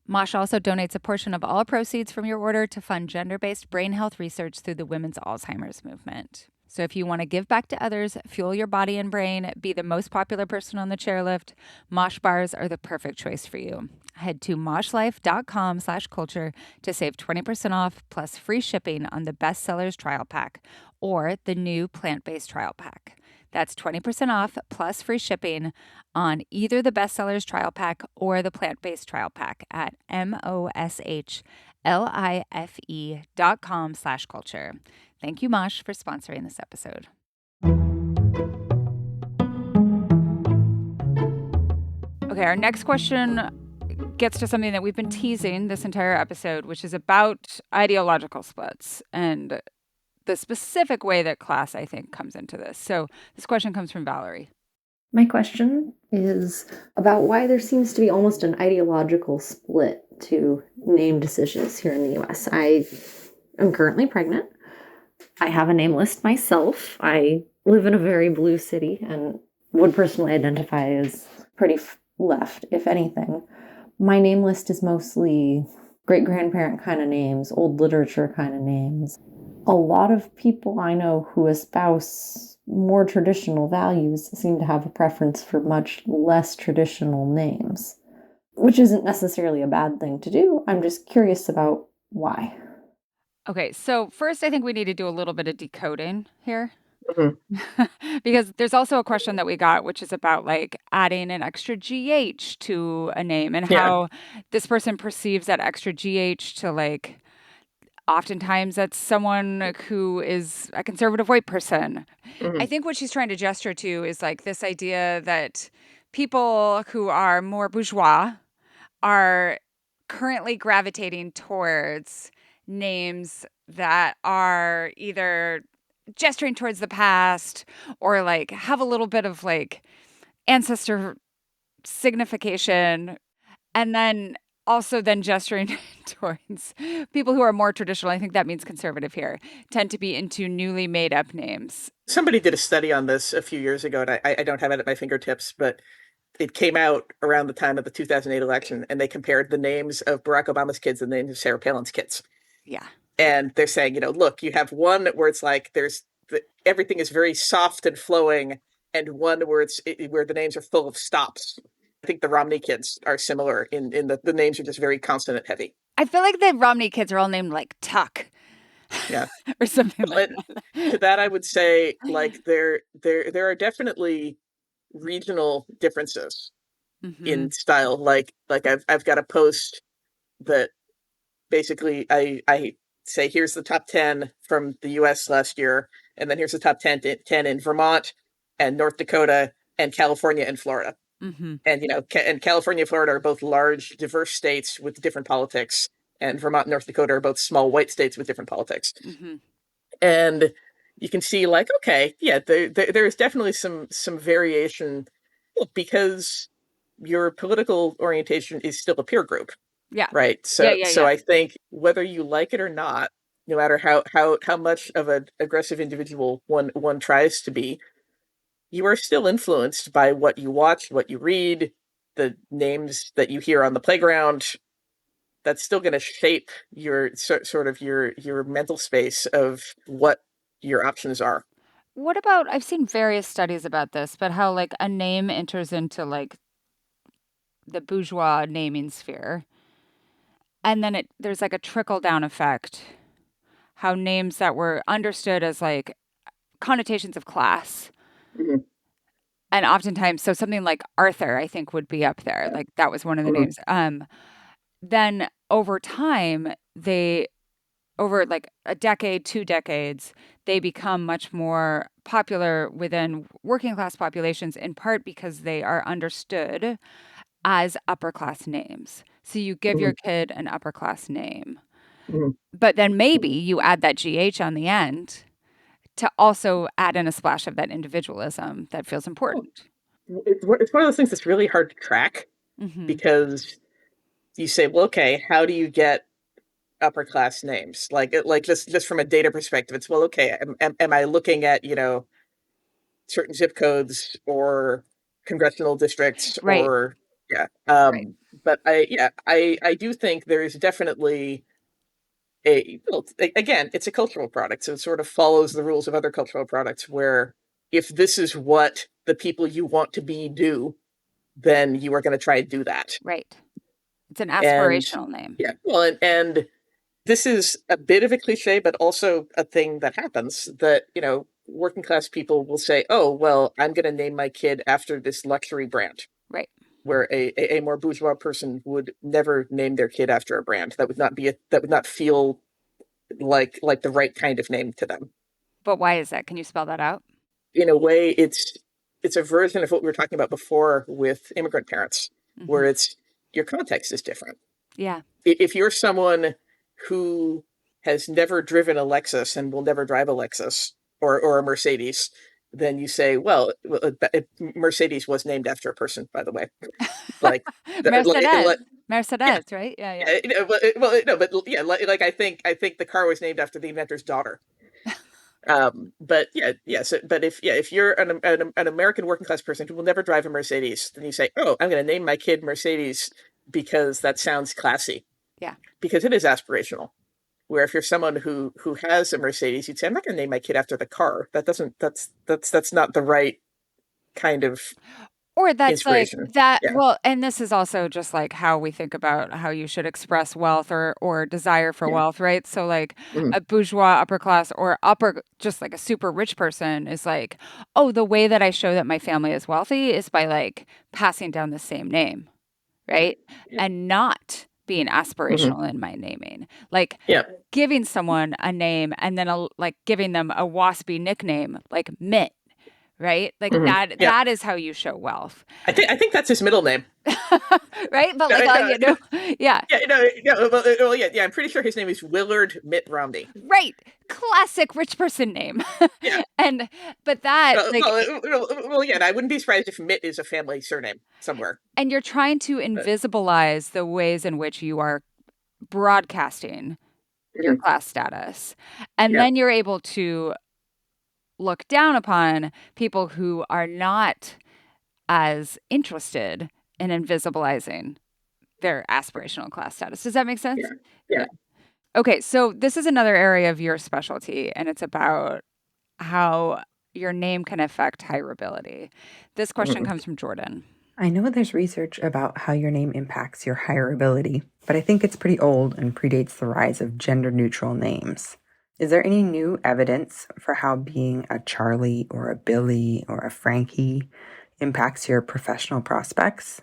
Mosh also donates a portion of all proceeds from your order to fund gender-based brain health research through the Women's Alzheimer's movement. So if you want to give back to others, fuel your body and brain, be the most popular person on the chairlift, Mosh bars are the perfect choice for you. Head to moshlife.com/culture to save 20% off plus free shipping on the bestsellers trial pack or the new plant-based trial pack. That's 20% off plus free shipping on either the bestsellers trial pack or the plant-based trial pack at moshlife.com/culture. Thank you, Mosh, for sponsoring this episode. Okay, our next question gets to something that we've been teasing this entire episode, which is about ideological splits and the specific way that class, I think, comes into this. So this question comes from Valerie. My question is about why there seems to be almost an ideological split to name decisions here in the US. I am currently pregnant. I have a name list myself. I live in a very blue city and would personally identify as pretty left, if anything. My name list is mostly great-grandparent kind of names, old literature kind of names. A lot of people I know who espouse more traditional values seem to have a preference for much less traditional names, which isn't necessarily a bad thing to do. I'm just curious about why. Okay, so first, I think we need to do a little bit of decoding here. Mm-hmm. Because there's also a question that we got, which is about like adding an extra GH to a name and how this person perceives that extra GH to like, oftentimes that's someone who is a conservative white person. Mm-hmm. I think what she's trying to gesture to is like this idea that people who are more bourgeois are currently gravitating towards names that are either gesturing towards the past or like have a little bit of like ancestor signification, and then also then gesturing towards people who are more traditional. I think that means conservative here, tend to be into newly made up names. Somebody did a study on this a few years ago, and I don't have it at my fingertips, but it came out around the time of the 2008 election, and they compared the names of Barack Obama's kids and the names of Sarah Palin's kids. Yeah. And they're saying, look, you have one where it's like everything is very soft and flowing, and one where where the names are full of stops. I think the Romney kids are similar in the names are just very consonant heavy. I feel like the Romney kids are all named like Tuck. Yeah. Or something like that. To that, I would say like there are definitely regional differences in style. Like I've got a post that basically I say, here's the top 10 from the US last year, and then here's the top 10 in Vermont and North Dakota and California and Florida. Mm-hmm. And and California and Florida are both large, diverse states with different politics, and Vermont and North Dakota are both small, white states with different politics. Mm-hmm. And you can see like, okay, yeah, there is definitely some variation because your political orientation is still a peer group. Yeah. Right. So Yeah. I think whether you like it or not, no matter how much of an aggressive individual one tries to be, you are still influenced by what you watch, what you read, the names that you hear on the playground. That's still going to shape your sort of your mental space of what your options are. What about, I've seen various studies about this, but how like a name enters into like the bourgeois naming sphere. And then there's like a trickle down effect. How names that were understood as like connotations of class. Mm-hmm. And oftentimes, so something like Arthur, I think would be up there. Like that was one of the names. Then over time, over like a decade, 2 decades, they become much more popular within working class populations, in part because they are understood as upper class names. So you give your kid an upper class name, but then maybe you add that GH on the end to also add in a splash of that individualism that feels important. It's one of those things that's really hard to track because you say, well, okay, how do you get upper class names? Like just from a data perspective, it's, well, okay, am I looking at, certain zip codes or congressional districts Right. or Right. but I do think there is definitely again, it's a cultural product, so it sort of follows the rules of other cultural products, where if this is what the people you want to be do, then you are going to try and do that. Right. It's an And aspirational name. yeah, well, and this is a bit of a cliche, but also a thing that happens, that, working class people will say, oh, well, I'm going to name my kid after this luxury brand. Right. Where a more bourgeois person would never name their kid after a brand. That would not feel like the right kind of name to them. But why is that? Can you spell that out? In a way, it's a version of what we were talking about before with immigrant parents, where it's your context is different. Yeah. If you're someone who has never driven a Lexus and will never drive a Lexus or a Mercedes, then you say, well, Mercedes was named after a person, by the way. Like Mercedes, right? Yeah. well, no, but yeah, like I think the car was named after the inventor's daughter. But if you're an American working class person who will never drive a Mercedes, then you say, oh, I'm going to name my kid Mercedes because that sounds classy. Yeah. Because it is aspirational. Where if you're someone who has a Mercedes, you'd say, I'm not going to name my kid after the car. That's not the right kind of Or that's like inspiration. that. Yeah. Well, and this is also just like how we think about how you should express wealth or desire for wealth, right? So like a bourgeois upper class or just like a super rich person is like, oh, the way that I show that my family is wealthy is by like passing down the same name, right? And not being aspirational in my naming. Like giving someone a name and then like giving them a waspy nickname like Mitt. Right? Like that is how you show wealth. I think that's his middle name. Right? But like, yeah. I'm pretty sure his name is Willard Mitt Romney. Right. Classic rich person name. Yeah. But that and I wouldn't be surprised if Mitt is a family surname somewhere. And you're trying to invisibilize the ways in which you are broadcasting your class status. And then you're able to look down upon people who are not as interested in invisibilizing their aspirational class status. Does that make sense? Yeah. Okay, so this is another area of your specialty, and it's about how your name can affect hireability. This question comes from Jordan. I know there's research about how your name impacts your hireability, but I think it's pretty old and predates the rise of gender-neutral names. Is there any new evidence for how being a Charlie or a Billy or a Frankie impacts your professional prospects?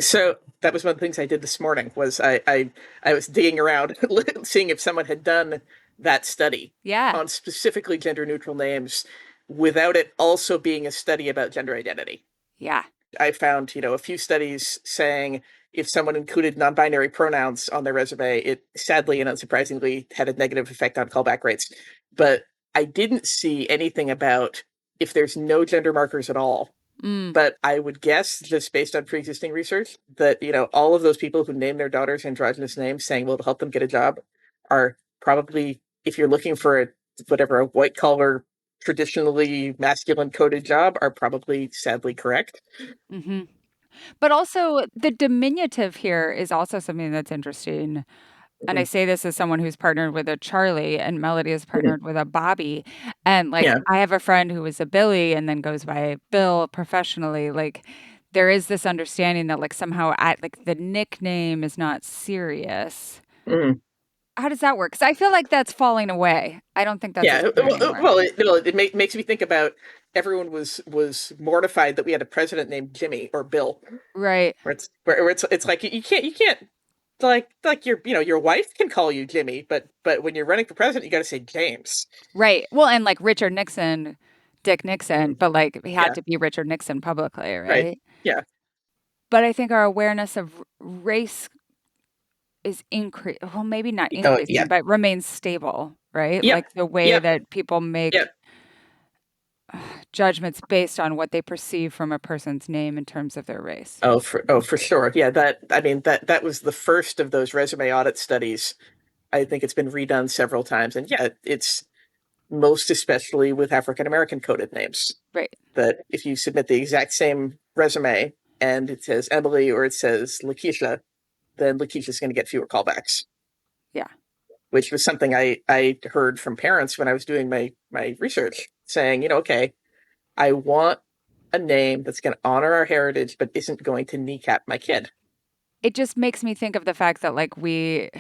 So that was one of the things I did this morning. Was I was digging around, seeing if someone had done that study on specifically gender neutral names, without it also being a study about gender identity. Yeah, I found a few studies saying if someone included non-binary pronouns on their resume, it sadly and unsurprisingly had a negative effect on callback rates. But I didn't see anything about if there's no gender markers at all. But I would guess, just based on pre-existing research, that all of those people who name their daughters androgynous names, saying, well, to help them get a job, are probably, if you're looking for a white collar, traditionally masculine coded job, are probably sadly correct. But also the diminutive here is also something that's interesting. And I say this as someone who's partnered with a Charlie and Melody is partnered with a Bobby. And like, I have a friend who is a Billy and then goes by Bill professionally. Like there is this understanding that like somehow the nickname is not serious. How does that work? Because I feel like that's falling away. I don't think that's it makes me think about everyone was mortified that we had a president named Jimmy or Bill. Right. Where it's like you can't like your wife can call you Jimmy, but when you're running for president, you got to say James. Right. Well, and like Richard Nixon, Dick Nixon, but like he had to be Richard Nixon publicly, right? Yeah. But I think our awareness of race is maybe not increasing, but remains stable, right? Like the way that people make judgments based on what they perceive from a person's name in terms of their race. Oh, for sure. Yeah, that was the first of those resume audit studies. I think it's been redone several times, and it's most especially with African American coded names. Right. That if you submit the exact same resume and it says Emily or it says Lakeisha, then Lakeisha's going to get fewer callbacks. Yeah. which was something I heard from parents when I was doing my research, saying, okay, I want a name that's going to honor our heritage, but isn't going to kneecap my kid. It just makes me think of the fact that like the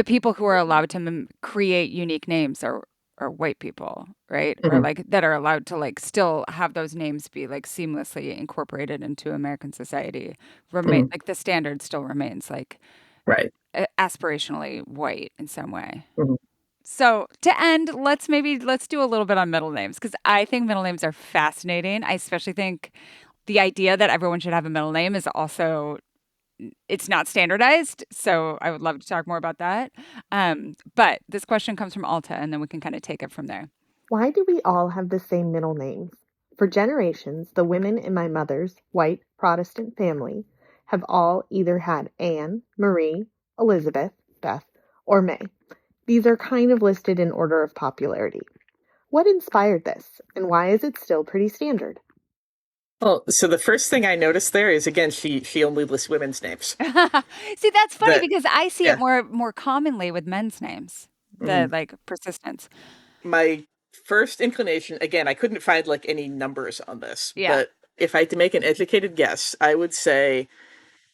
people who are allowed to create unique names are white people, right? Or like that are allowed to like still have those names be like seamlessly incorporated into American society. Remain like the standard still remains like Right. aspirationally white in some way. Mm-hmm. So to end, let's do a little bit on middle names because I think middle names are fascinating. I especially think the idea that everyone should have a middle name is also it's not standardized. So I would love to talk more about that. But this question comes from Alta, and then we can kind of take it from there. Why do we all have the same middle names? For generations, the women in my mother's white Protestant family have all either had Anne, Marie, Elizabeth, Beth, or May. These are kind of listed in order of popularity. What inspired this, and why is it still pretty standard? Well, so the first thing I noticed there is, again, she only lists women's names. See, that's funny because I see it Yeah. more commonly with men's names, the like persistence. My first inclination, again, I couldn't find like any numbers on this, Yeah. but if I had to make an educated guess, I would say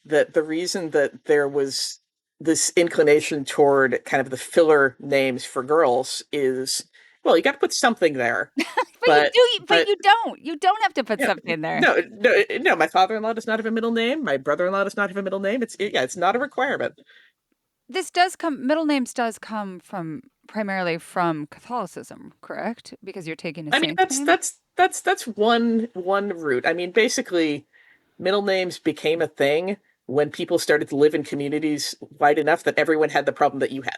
that the reason that there was this inclination toward kind of the filler names for girls is, well, you got to put something there. But you don't have to put something there. No. My father-in-law does not have a middle name. My brother-in-law does not have a middle name. It's not a requirement. Middle names does come from primarily from Catholicism, correct? Because you're taking a saint's name. That's one route. I mean, basically, middle names became a thing when people started to live in communities wide enough that everyone had the problem that you had.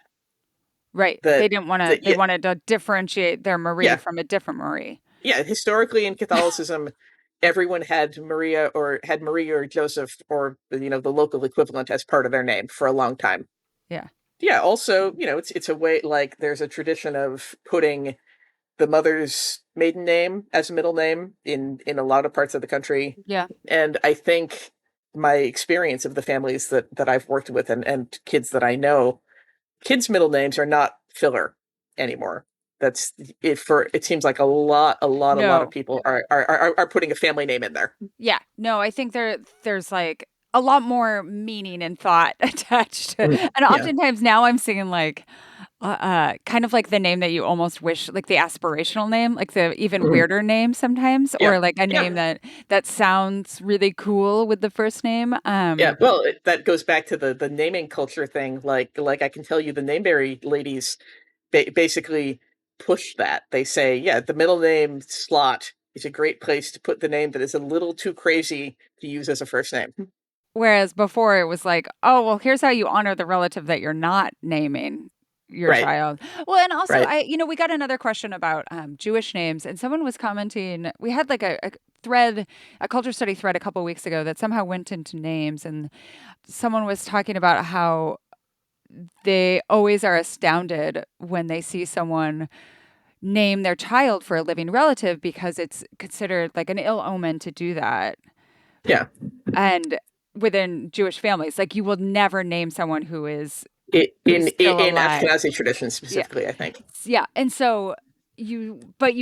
Right. They didn't want to. They wanted to differentiate their Marie from a different Marie. Yeah. Historically, in Catholicism, everyone had Marie or Joseph or the local equivalent as part of their name for a long time. Yeah. Yeah. Also, it's a way, like there's a tradition of putting the mother's maiden name as a middle name in a lot of parts of the country. Yeah. And I think my experience of the families that I've worked with and kids that I know, kids' middle names are not filler anymore. That's it. It seems like a lot of people are putting a family name in there. Yeah. No, I think there's like a lot more meaning and thought attached. And oftentimes now I'm seeing like kind of like the name that you almost wish, like the aspirational name, like the even weirder name sometimes, or like a name that sounds really cool with the first name. Yeah, well, that goes back to the naming culture thing. Like I can tell you, the Nameberry ladies basically push that. They say, yeah, the middle name slot is a great place to put the name that is a little too crazy to use as a first name. Whereas before it was like, oh, well, here's how you honor the relative that you're not naming your child. Well, and also we got another question about Jewish names, and someone was commenting, we had like a thread, a culture study thread a couple of weeks ago that somehow went into names, and someone was talking about how they always are astounded when they see someone name their child for a living relative because it's considered like an ill omen to do that. Yeah. And within Jewish families, like you will never name someone who is in still alive. Ashkenazi tradition specifically, I think. Yeah, and so you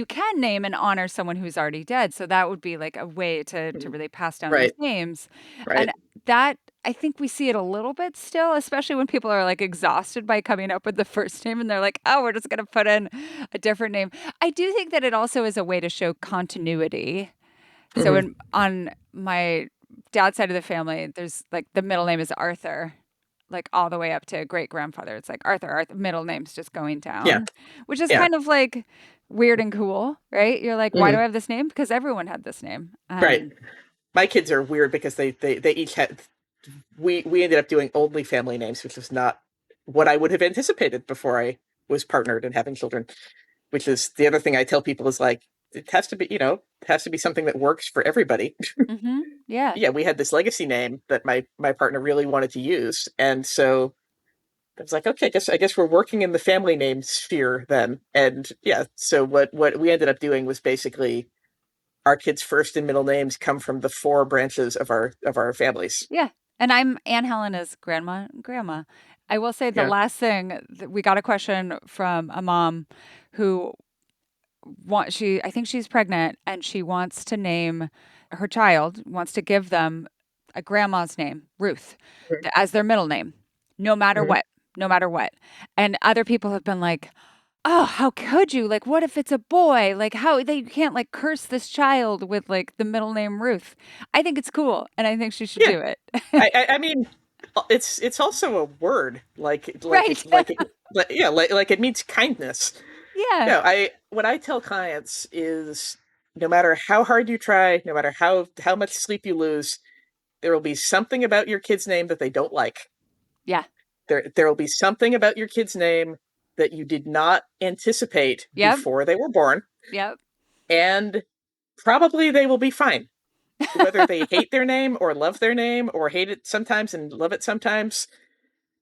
can name and honor someone who's already dead. So that would be like a way to really pass down those names. Right. And that I think we see it a little bit still, especially when people are like exhausted by coming up with the first name and they're like, oh, we're just gonna put in a different name. I do think that it also is a way to show continuity. So on my dad's side of the family, there's like the middle name is Arthur, like all the way up to great grandfather. It's like Arthur, middle name's just going down, which is kind of like weird and cool, right? You're like, why do I have this name? Because everyone had this name. Right. My kids are weird because they each had, we ended up doing only family names, which was not what I would have anticipated before I was partnered and having children, which is the other thing I tell people is like, it has to be something that works for everybody. Yeah. Yeah. We had this legacy name that my partner really wanted to use. And so I was like, okay, I guess we're working in the family name sphere then. And yeah, so what we ended up doing was basically our kids' first and middle names come from the 4 branches of our families. Yeah. And I'm Aunt Helena's grandma and grandma. I will say the Yeah. last thing, we got a question from a mom who I think she's pregnant and she wants to name her child, wants to give them a grandma's name, Ruth, Mhm. as their middle name, no matter Mhm. what, no matter what. And other people have been like, oh, how could you? Like, what if it's a boy? Like, how they can't like curse this child with like the middle name Ruth. I think it's cool, and I think she should Yeah. do it. I mean, it's also a word, Right. like it means kindness. Yeah. No, I what I tell clients is no matter how hard you try, no matter how much sleep you lose, there will be something about your kid's name that they don't like. Yeah. There will be something about your kid's name that you did not anticipate Yep. before they were born, Yep. and probably they will be fine. Whether they hate their name or love their name or hate it sometimes and love it sometimes,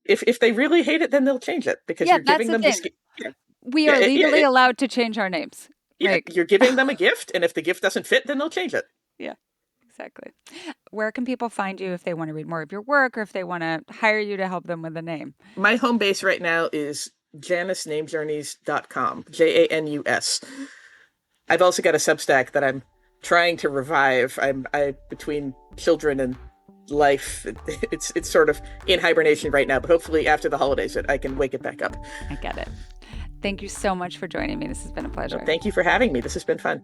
if they really hate it, then they'll change it because Yeah, you're that's giving the them this. thing. Yeah, We yeah, are legally allowed to change our names. yeah. Like, You're giving them a gift, and if the gift doesn't fit, then they'll change it. yeah, exactly. Where can people find you if they want to read more of your work or if they want to hire you to help them with a name? My home base right now is janusnamejourneys.com. JANUS. I've also got a Substack that I'm trying to revive. I between children and life, it's sort of in hibernation right now, but hopefully after the holidays I can wake it back up. I get it. Thank you so much for joining me. This has been a pleasure. So thank you for having me. This has been fun.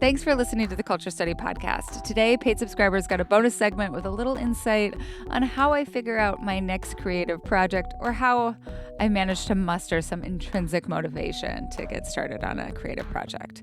Thanks for listening to the Culture Study Podcast. Today, paid subscribers got a bonus segment with a little insight on how I figure out my next creative project or how I manage to muster some intrinsic motivation to get started on a creative project.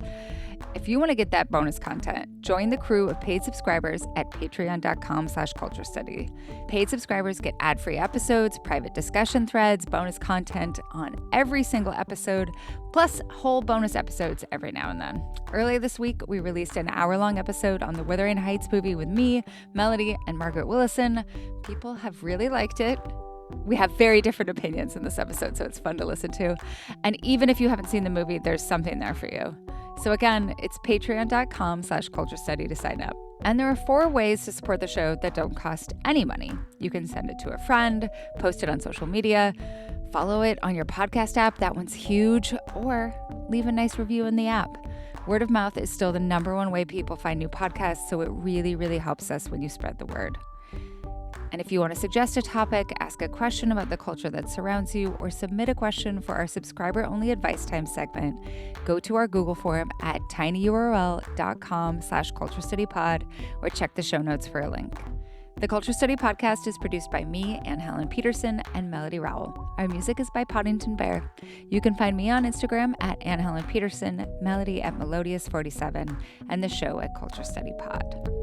If you want to get that bonus content, join the crew of paid subscribers at patreon.com/culturestudy. Paid subscribers get ad-free episodes, private discussion threads, bonus content on every single episode, plus whole bonus episodes every now and then. Earlier this week, we released an hour-long episode on the Wuthering Heights movie with me, Melody, and Margaret Willison. People have really liked it. We have very different opinions in this episode, so it's fun to listen to. And even if you haven't seen the movie, there's something there for you. So again, it's patreon.com/culturestudy to sign up. And there are 4 ways to support the show that don't cost any money. You can send it to a friend, post it on social media, follow it on your podcast app, that one's huge, or leave a nice review in the app. Word of mouth is still the #1 way people find new podcasts, so it really, really helps us when you spread the word. And if you want to suggest a topic, ask a question about the culture that surrounds you, or submit a question for our subscriber-only advice time segment, go to our Google form at tinyurl.com/culturestudypod or check the show notes for a link. The Culture Study Podcast is produced by me, Anne Helen Peterson, and Melody Rowell. Our music is by Poddington Bear. You can find me on Instagram at Anne Helen Peterson, Melody at Melodious47, and the show at Culture Study Pod.